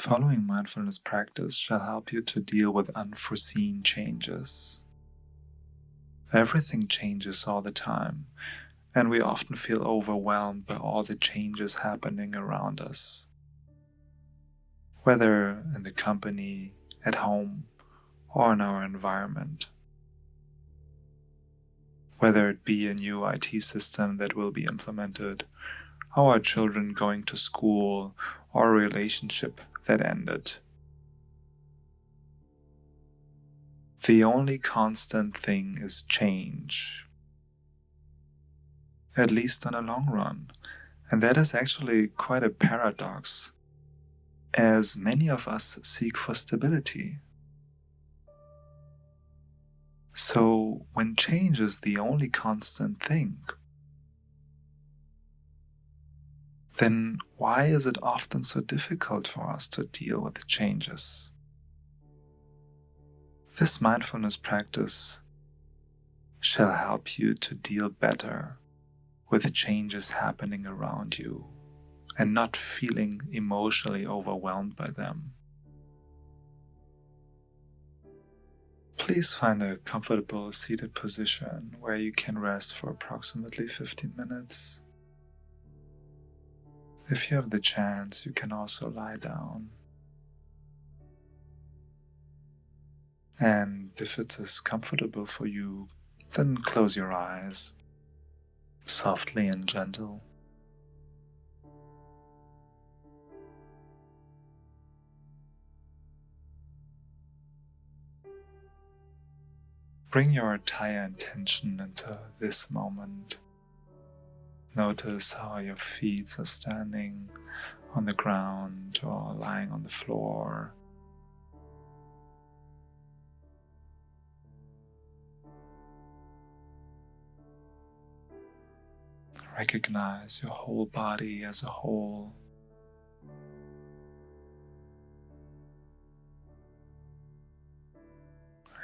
following mindfulness practice shall help you to deal with unforeseen changes. Everything changes all the time, and we often feel overwhelmed by all the changes happening around us. Whether in the company, at home, or in our environment. Whether it be a new IT system that will be implemented, our children going to school, or a relationship that ended. The only constant thing is change, at least in a long run, and that is actually quite a paradox, as many of us seek for stability. So when change is the only constant thing, then why is it often so difficult for us to deal with changes? This mindfulness practice shall help you to deal better with changes happening around you and not feeling emotionally overwhelmed by them. Please find a comfortable seated position where you can rest for approximately 15 minutes. If you have the chance, you can also lie down. And if it's as comfortable for you, then close your eyes, softly and gentle. Bring your entire attention into this moment. Notice how your feet are standing on the ground or lying on the floor. Recognize your whole body as a whole.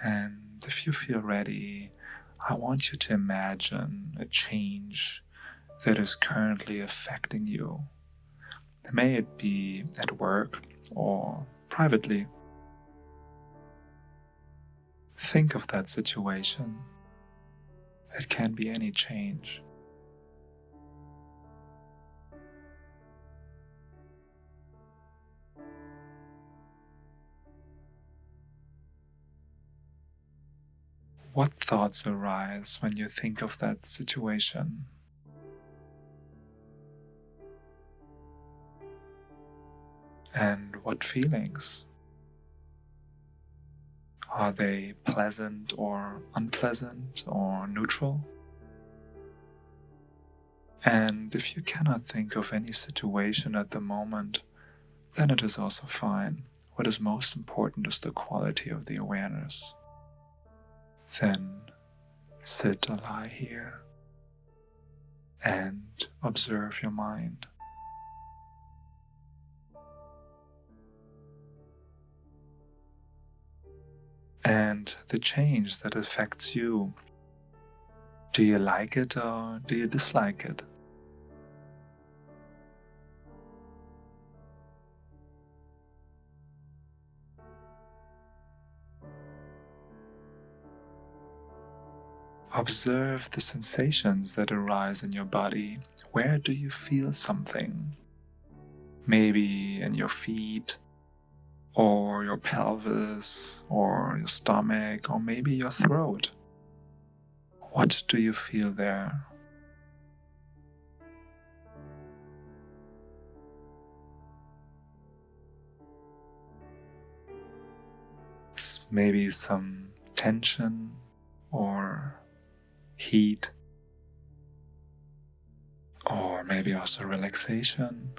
And if you feel ready, I want you to imagine a change that is currently affecting you. May it be at work or privately. Think of that situation. It can be any change. What thoughts arise when you think of that situation? And what feelings? Are they pleasant or unpleasant or neutral? And if you cannot think of any situation at the moment, then it is also fine. What is most important is the quality of the awareness. Then sit or lie here and observe your mind. And the change that affects you, do you like it or do you dislike it? Observe the sensations that arise in your body. Where do you feel something? Maybe in your feet, or your pelvis, or your stomach, or maybe your throat. What do you feel there? Maybe some tension or heat, or maybe also relaxation.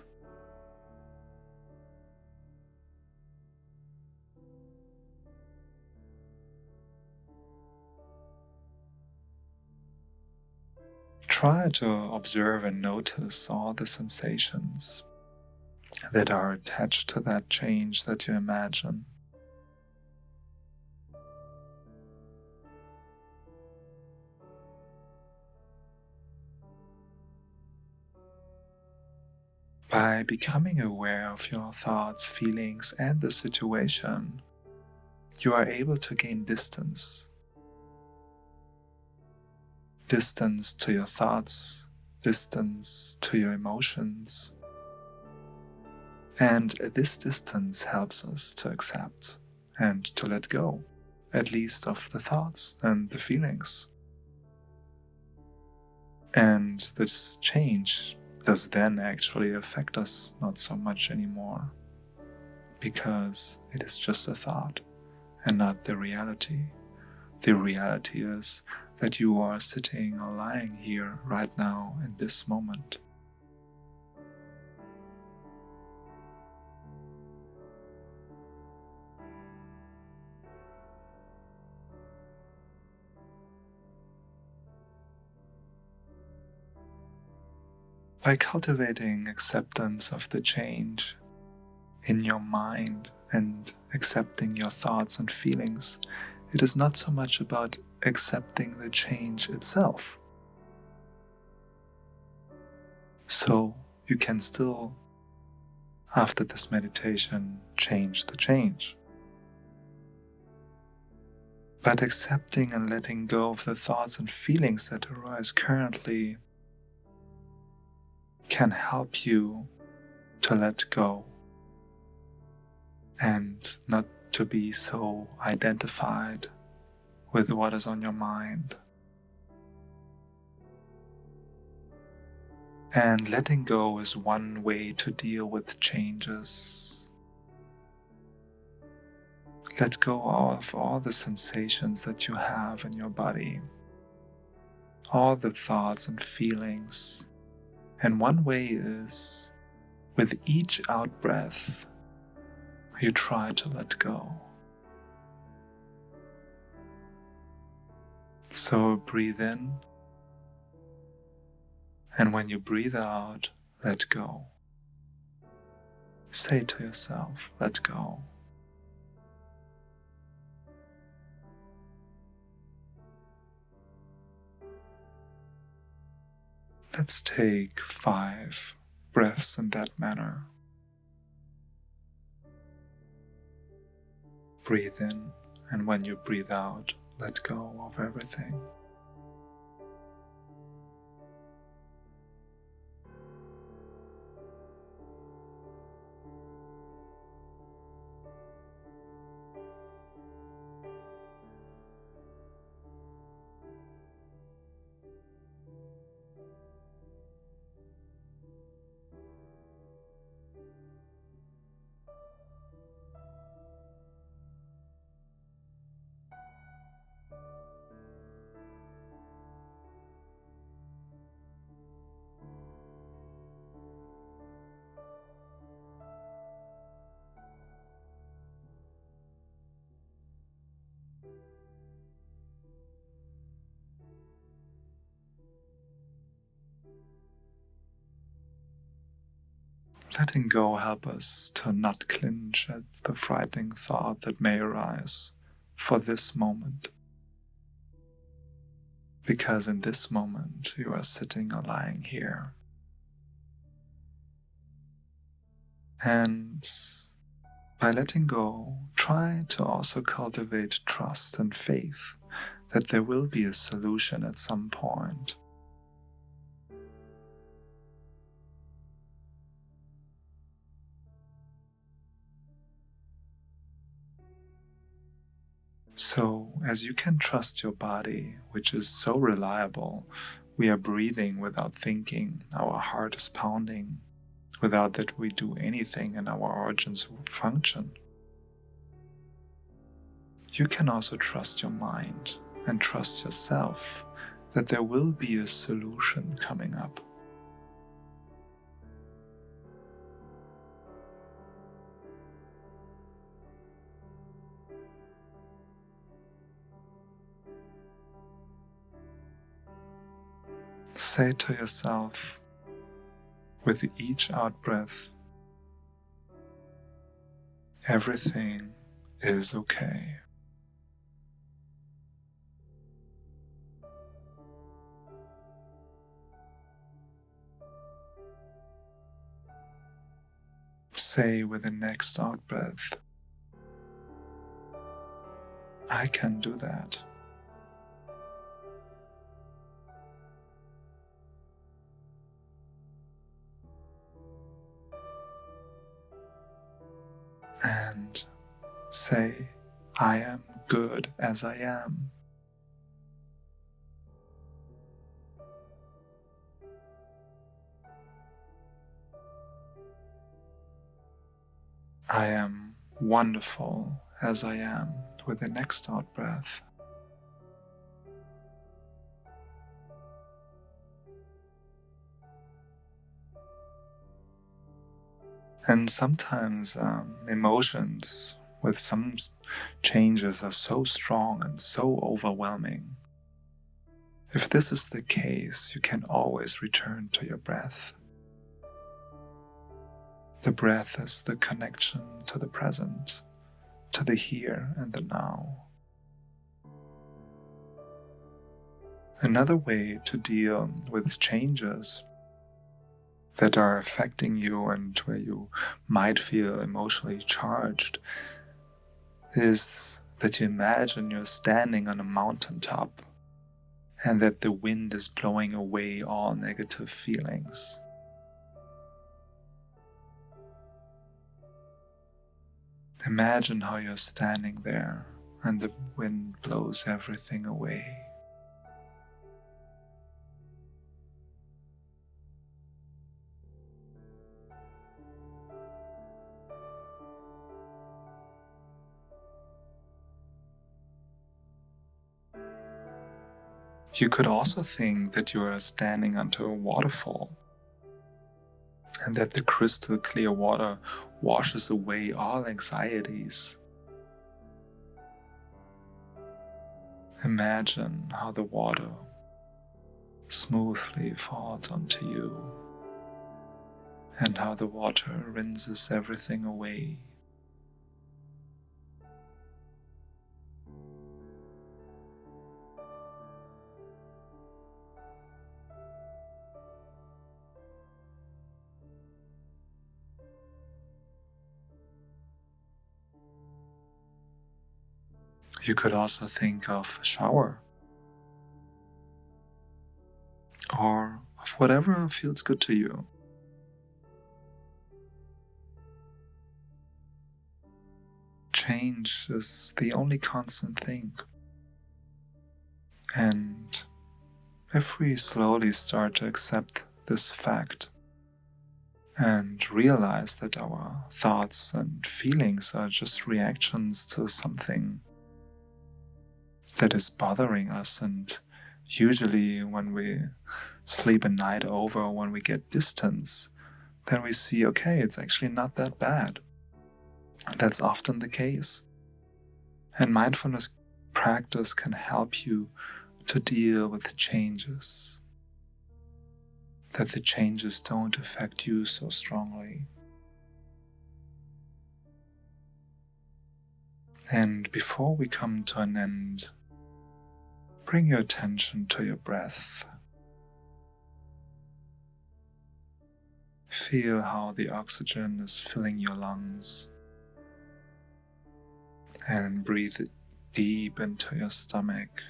Try to observe and notice all the sensations that are attached to that change that you imagine. By becoming aware of your thoughts, feelings, and the situation, you are able to gain distance. Distance to your thoughts, distance to your emotions. And this distance helps us to accept and to let go, at least of the thoughts and the feelings. And this change does then actually affect us not so much anymore, because it is just a thought and not the reality. The reality is that you are sitting or lying here right now in this moment. By cultivating acceptance of the change in your mind and accepting your thoughts and feelings, it is not so much about accepting the change itself. So you can still, after this meditation, change the change. But accepting and letting go of the thoughts and feelings that arise currently can help you to let go and not to be so identified with what is on your mind. And letting go is one way to deal with changes. Let go of all the sensations that you have in your body, all the thoughts and feelings. And one way is, with each out-breath, you try to let go. So breathe in, and when you breathe out, let go. Say to yourself, let go. Let's take 5 breaths in that manner. Breathe in, and when you breathe out, let go of everything. Letting go helps us to not clinch at the frightening thought that may arise for this moment. Because in this moment you are sitting or lying here. And by letting go, try to also cultivate trust and faith that there will be a solution at some point. So, as you can trust your body, which is so reliable, we are breathing without thinking, our heart is pounding, without that we do anything and our organs function. You can also trust your mind and trust yourself that there will be a solution coming up. Say to yourself, with each out-breath, everything is okay. Say with the next out breath, I can do that. And say, I am good as I am. I am wonderful as I am with the next out breath. And sometimes emotions with some changes are so strong and so overwhelming. If this is the case, you can always return to your breath. The breath is the connection to the present, to the here and the now. Another way to deal with changes that are affecting you and where you might feel emotionally charged is that you imagine you're standing on a mountaintop and that the wind is blowing away all negative feelings. Imagine how you're standing there and the wind blows everything away. You could also think that you are standing under a waterfall and that the crystal clear water washes away all anxieties. Imagine how the water smoothly falls onto you and how the water rinses everything away. You could also think of a shower or of whatever feels good to you. Change is the only constant thing. And if we slowly start to accept this fact and realize that our thoughts and feelings are just reactions to something that is bothering us, and usually when we sleep a night over, when we get distance, then we see, okay, it's actually not that bad. That's often the case. And mindfulness practice can help you to deal with changes, that the changes don't affect you so strongly. And before we come to an end, bring your attention to your breath. Feel how the oxygen is filling your lungs, and breathe it deep into your stomach.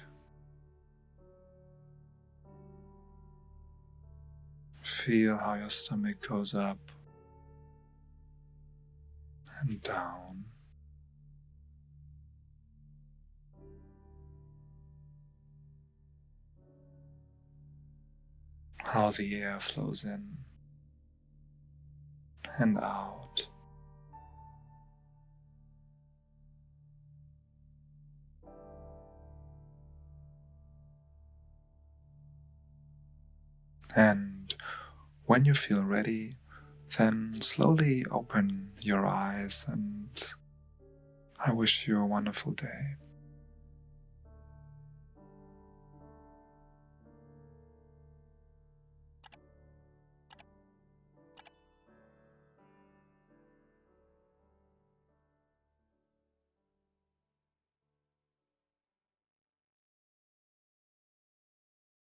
Feel how your stomach goes up and down. How the air flows in and out. And when you feel ready, then slowly open your eyes, and I wish you a wonderful day.